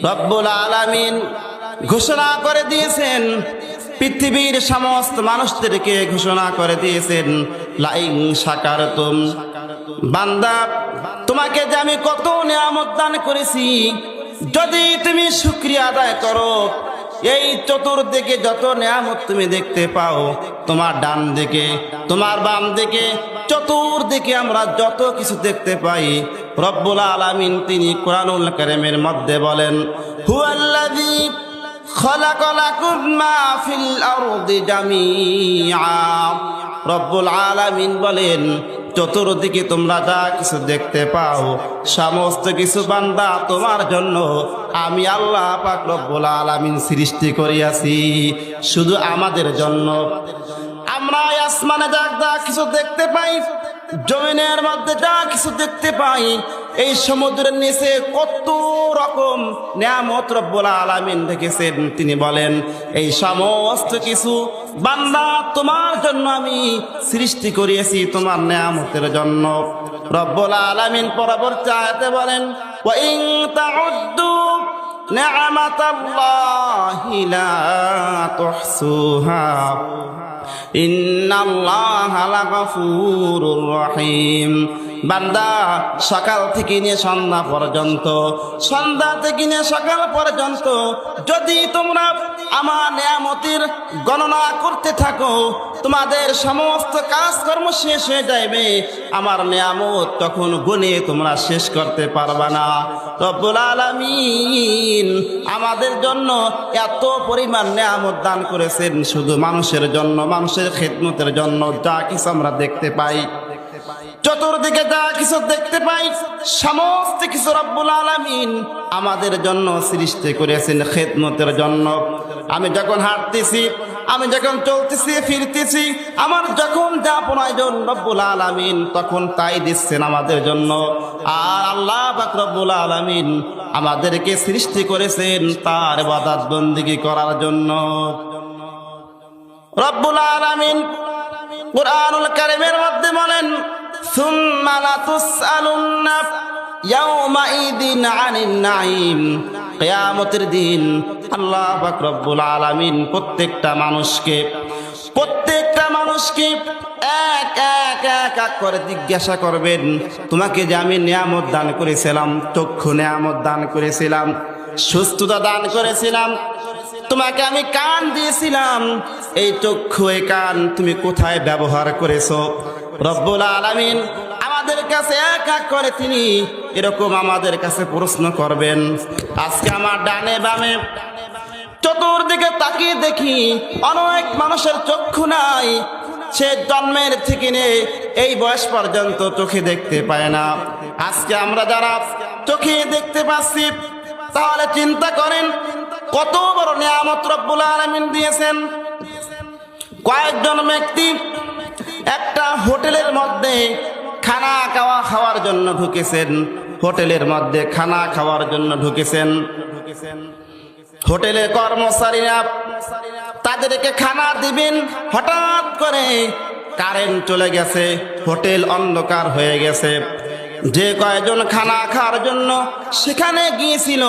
রব্বুল আলামিন ঘোষণা করে দিয়েছেন, পৃথিবীর সমস্ত মানুষদেরকে ঘোষণা করে দিয়েছেন, লাইন শাকারতুম, বান্দা তোমাকে যে আমি কত নিয়ামত দান করেছি, যদি তুমি শুকরিয়া আদায় করো, এই চতুর্দিকে যত নিয়ামত তুমি দেখতে পাও, তোমার ডান দিকে তোমার বাম দিকে চতুর্দিকে আমরা যত কিছু দেখতে পাই, রব্বুল আলামিন তিনি কোরআনুল কারীমের মধ্যে বলেন, হুয়াল্লাযী খালাকা লাকুম মা ফিল আরদি জামিআ। রব্বুল আলামিন বলেন, চতুর্দিকে তোমরা যা কিছু দেখতে পাও, সমস্ত কিছু বান্দা তোমার জন্য আমি আল্লাহ পাক রব্বুল আলামিন সৃষ্টি করিয়াছি, শুধু আমাদের জন্য। আমরা আসমানে যা কিছু দেখতে পাই, জমিনের মধ্যে যা কিছু দেখতে পাই, এই সমুদ্রের নিচে কত রকম নিয়ামত রব্বুল আলামিন রেখেছেন। তিনি বলেন, এই সমস্ত কিছু বান্দা তোমার জন্য আমি সৃষ্টি করিয়েছি, তোমার নিয়ামতের জন্য। রব্বুল আলামিন পরবর্তী আয়াতে বলেন, ওয়া ইন তাউদ্দু নি'মাতাল্লাহি লা তুহসুহা ইন্নাল্লাহা লাগাফুরুর রহিম। বান্দা সকাল থেকে নিয়ে সন্ধ্যা পর্যন্ত, সন্ধ্যা থেকে নিয়ে সকাল পর্যন্ত যদি তোমরা আমার নিয়ামতের গণনা করতে থাকো, তোমাদের সমস্ত কাজকর্ম শেষ হয়ে যাবে। আমার নিয়ামত তখন গুণে তোমরা শেষ করতে পারবে না। রব্বুল আলামিন আমাদের জন্য এত পরিমাণ নিয়ামত দান করেছেন, শুধু মানুষের জন্য, মানুষের খেদমতের জন্য। যা কিছু আমরা দেখতে পাই, চতুর্দিকে যা কিছু দেখতে পাই, সমস্ত কিছু রব্বুল আলামিন আমাদের জন্য সৃষ্টি করেছেন খেদমতের জন্য। আমি যখন হাঁটতেছি, আমি যখন চলতেছি ফিরতেছি, আমার যখন যা প্রয়োজন রব্বুল আলামিন তখন তাই দিচ্ছেন আমাদের জন্য। আর আল্লাহ পাক রব্বুল আলামিন আমাদেরকে সৃষ্টি করেছেন তার ইবাদত বন্দেগী করার জন্য। রব্বুল আলামিন কুরআনুল কারীমের মধ্যে বলেন, সুম্মা লাতুসআলুন্না ইয়াওমাইদিন আনিন নাঈম। কিয়ামতের দিন আল্লাহ পাক রব্বুল আলামিন প্রত্যেকটা মানুষকে এক এক করে জিজ্ঞাসা করবেন, তোমাকে যে আমি নিয়ামত দান করেছিলাম, চক্ষু নিয়ামত দান করেছিলাম, সুস্থতা দান করেছিলাম, তোমাকে আমি কান দিয়েছিলাম, এই চক্ষু এই কান তুমি কোথায় ব্যবহার করেছো? রব্বুল আলামিন আমাদের কাছে এক এক করে তিনি এরকম আমাদের কাছে প্রশ্ন করবেন। আজকে আমার ডানে বামে চতুর্দিকে তাকিয়ে দেখি অনেক মানুষের চক্ষু নাই, সে জন্মের থেকে নিয়ে এই বয়স পর্যন্ত চোখে দেখতে পায় না। আজকে আমরা যারা চোখে দেখতে পাচ্ছি, তাহলে চিন্তা করেন কত বড় নিয়ামত রব্বুল আলামিন দিয়েছেন। কয়েকজন ব্যক্তি একটা হোটেলের মধ্যে খাওয়ার জন্য ঢুকেছেন, হোটেলের মধ্যে খানা খাওয়ার জন্য ঢুকেছেন। হোটেলের কর্মচারীরা তাদেরকে খানা দিবেন, হঠাৎ করে কারেন্ট চলে গেছে, হোটেল অন্ধকার হয়ে গেছে। যে কয়েকজন খানা খাওয়ার জন্য সেখানে গিয়েছিল,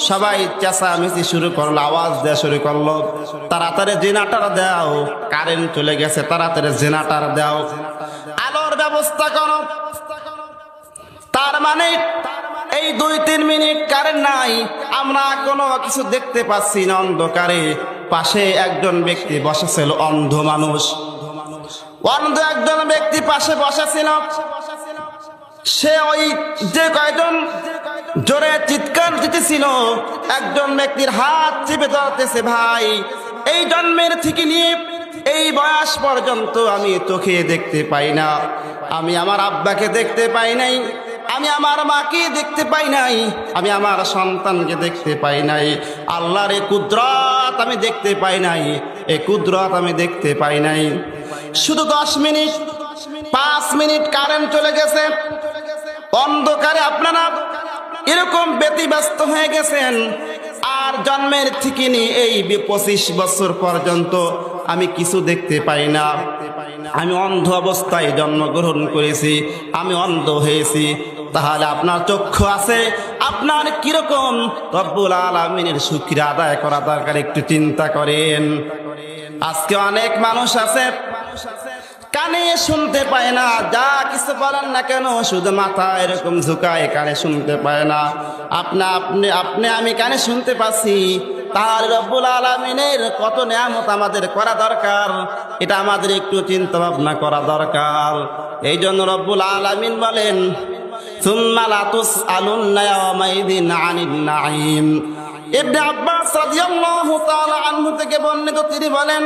সবাই চেঁচামেচি শুরু করলো, আওয়াজ দেওয়া শুরু করলো, তাড়াতাড়ি জেনারেটর দাও, কারেন্ট চলে গেছে, তাড়াতাড়ি জেনারেটর দাও, আলোর ব্যবস্থা করো। তার মানে এই 2-3 মিনিট কারেন্ট নাই, আমরা কোনো কিছু দেখতে পাচ্ছি না অন্ধকারে। পাশে একজন ব্যক্তি বসেছিল, অন্ধ মানুষ, অন্ধ একজন ব্যক্তি পাশে বসেছিল। সে ওই যে কয়জন জোরে চিৎকার দিতেছিল, একজন ব্যক্তির হাত চেপে ধরতেছে, ভাই এই জন্মের থেকে নিয়ে এই বয়স পর্যন্ত আমি চোখে দেখতে পাই না, আমি আমার আব্বাকে দেখতে পাই নাই, আমি আমার মাকে দেখতে পাই নাই, আমি আমার সন্তানকে দেখতে পাই নাই, আল্লাহর এই কুদরত আমি দেখতে পাই নাই, এই কুদরত আমি দেখতে পাই নাই। শুধু 10 মিনিট 5 মিনিট কারেন্ট চলে গেছে, অন্ধকারে আপনারা এরকম ব্যতিব্যস্ত হয়ে গেছেন। আর জন্মের থেকে নিয়ে এই 25 বছর পর্যন্ত আমি কিছু দেখতে পাই না, আমি অন্ধ অবস্থায় জন্মগ্রহণ করেছি, আমি অন্ধ হয়েছি। তাহলে আপনার চক্ষু আছে, আপনার কিরকম রব্বুল আলামিনের শুকরিয়া আদায় করা দরকার একটু চিন্তা করেন। আজকে অনেক মানুষ আছে কানে শুনতে পায় না, যা কিছু বলেন না কেন শুধু মাথা এরকম ঝুঁকায়, কানে শুনতে পায় না। আমি কানে শুনতে পাচ্ছি, তার রব্বুল আলামিনের কত নিয়ামত আমাদের করা দরকার, এটা আমাদের একটু চিন্তা ভাবনা করা দরকার। এই জন্য রব্বুল আলামিন বলেন সুম্মা লা তুসআলুন্না ইয়াওমাইদিন আনিন নাঈম। ইবনে আব্বাস রাদিয়াল্লাহু তাআলা আনহু থেকে বর্ণিত, তিনি বলেন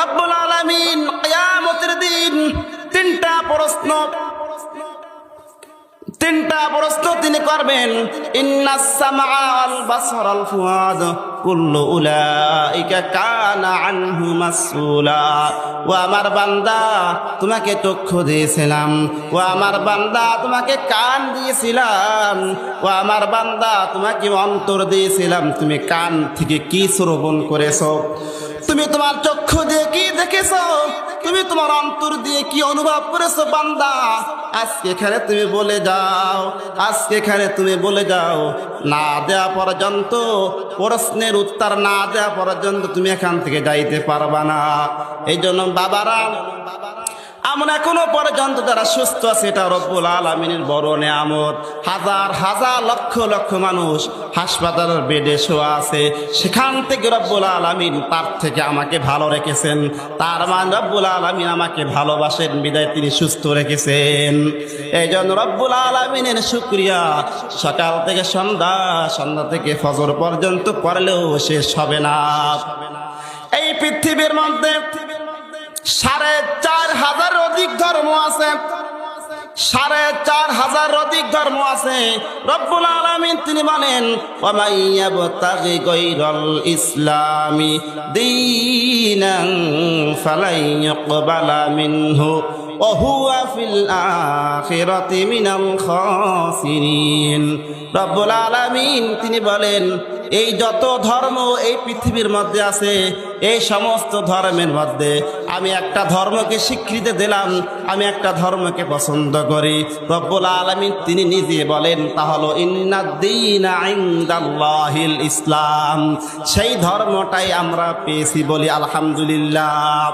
রব্বুল আলামিন কিয়ামতের দিন তিনটা প্রশ্ন তিনি করবেন। ইন্নাস সামআ ওয়াল বাসর ওয়াল ফুয়াদ কুল্লু উলাইকা কানা আনহু মাসউলা। ও আমার বান্দা, তোমাকে চক্ষু দিয়েছিলাম, ও আমার বান্দা তোমাকে কান দিয়েছিলাম, ও আমার বান্দা তোমাকে অন্তর দিয়েছিলাম, তুমি কান থেকে কি শ্রবণ করেছো, তুমি তোমার চক্ষু দিয়ে কি দেখেছো, তুমি তোমার অন্তর দিয়ে কি অনুভব করেছো বান্দা, আজকে এখানে তুমি বলে যাও, না দেওয়া পর্যন্ত, প্রশ্নের উত্তর না দেওয়া পর্যন্ত তুমি এখান থেকে যাইতে পারবা না। এই জন্য বাবারা, আমরা এখনো পর্যন্ত যারা সুস্থ আছে, এটা রব্বুল আলামিনের বড় নিয়ামত। হাজার হাজার লক্ষ লক্ষ মানুষ হাসপাতালের বেডে শোয়া আছে, সেখান থেকে রব্বুল আলামিন তার থেকে আমাকে ভালো রেখেছেন। তার মানে রব্বুল আলামিন আমাকে ভালোবাসেন বিদায় তিনি সুস্থ রেখেছেন। এই জন্য রব্বুল আলামিনের শুকরিয়া সকাল থেকে সন্ধ্যা, সন্ধ্যা থেকে ফজর পর্যন্ত করলেও শেষ হবে না। এই পৃথিবীর মধ্যে 4,500 অধিক ধর্ম আছে, 4,500 অধিক ধর্ম আছে। রব্বুল আলামিন তিনি বলেন ওয়া মাইয়াবতাগি গায়রাল ইসলামি দীনান ফালাই ইউকবালা মিনহু ওয়া হুয়া ফিল আখিরাতি মিনাল খাসিরিন। রব্বুল আলামিন তিনি বলেন এই যত ধর্ম এই পৃথিবীর মধ্যে আছে, এই সমস্ত ধর্মের মধ্যে আমি একটা ধর্মকে স্বীকৃতি দিলাম, আমি একটা ধর্মকে পছন্দ করি। রব্বুল আলামিন তিনি নিজে বলেন, তা হলো ইন্নাদ-দীনা ইনদাল্লাহিল ইসলাম। সেই ধর্মটাই আমরা পেয়েছি, বলি আলহামদুলিল্লাহ।